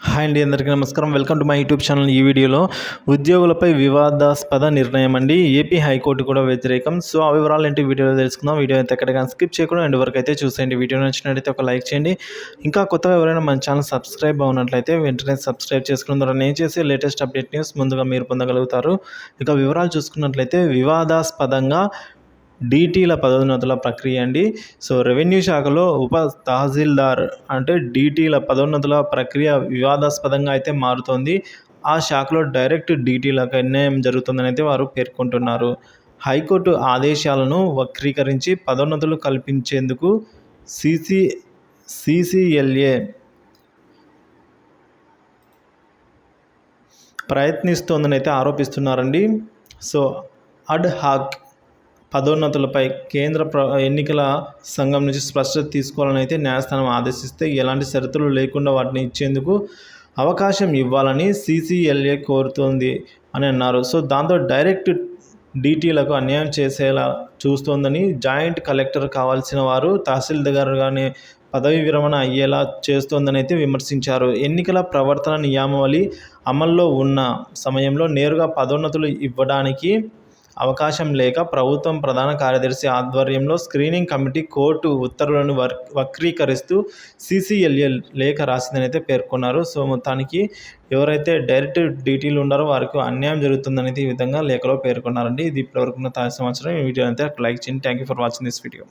Hi అండి, అందరికీ నమస్కారం. Welcome to my YouTube channel. ఈ వీడియోలో ఉద్యోగులపై వివాదాస్పద నిర్ణయం అండి. ఏపీ హైకోర్టు కూడా వ్యతిరేకం. సో ఆ వివరాలు ఏంటి వీడియోలో తెలుసుకుందాం. వీడియో అయితే ఎక్కడికైనా స్కిప్ చేయకుండా ఎండ్ వరకు అయితే చూసేయండి. వీడియో నచ్చినట్లయితే ఒక లైక్ చేయండి. ఇంకా కొత్తగా ఎవరైనా మన ఛానల్ సబ్స్క్రైబ్ అవునట్లయితే వెంటనే సబ్స్క్రైబ్ చేసుకున్న ద్వారా నేను చేసే లేటెస్ట్ అప్డేట్ న్యూస్ ముందుగా మీరు పొందగలుగుతారు. ఇక వివరాలు చూసుకున్నట్లయితే వివాదాస్పదంగా డీటీల పదోన్నతుల ప్రక్రియ అండి. సో రెవెన్యూ శాఖలో ఉప తహసీల్దార్ అంటే డీటీల పదోన్నతుల ప్రక్రియ వివాదాస్పదంగా అయితే మారుతోంది. ఆ శాఖలో డైరెక్ట్ డీటీలకు అన్యాయం జరుగుతుందని అయితే వారు పేర్కొంటున్నారు. హైకోర్టు ఆదేశాలను వక్రీకరించి పదోన్నతులు కల్పించేందుకు సీసీఎల్ఏ ప్రయత్నిస్తోందని అయితే ఆరోపిస్తున్నారండి. సో అడ్ హాక్ పదోన్నతులపై కేంద్ర ఎన్నికల సంఘం నుంచి స్పష్టత తీసుకోవాలని అయితే న్యాయస్థానం ఆదేశిస్తే ఎలాంటి షరతులు లేకుండా వాటిని ఇచ్చేందుకు అవకాశం ఇవ్వాలని సీసీఎల్ఏ కోరుతోంది అని అన్నారు. సో దాంతో డైరెక్ట్ డీటీలకు అన్యాయం చేసేలా చూస్తోందని, జాయింట్ కలెక్టర్ కావాల్సిన వారు తహసీల్దార్గానే పదవి విరమణ అయ్యేలా చేస్తోందని అయితే విమర్శించారు. ఎన్నికల ప్రవర్తన నియమావళి అమల్లో ఉన్న సమయంలో నేరుగా పదోన్నతులు ఇవ్వడానికి అవకాశం లేక ప్రభుత్వం ప్రధాన కార్యదర్శి ఆధ్వర్యంలో స్క్రీనింగ్ కమిటీ కోర్టు ఉత్తర్వులను వక్రీకరిస్తూ సీసీఎల్ఏ లేఖ రాసిందని అయితే పేర్కొన్నారు. సో మొత్తానికి ఎవరైతే డైరెక్ట్ డీటీలు ఉన్నారో వారికి అన్యాయం జరుగుతుందనేది ఈ విధంగా లేఖలో పేర్కొన్నారండి. ఇది ఇప్పటివరకు ఉన్న తాజా సమాచారం. ఈ వీడియో అయితే లైక్ చేయండి. Thank you for watching this video.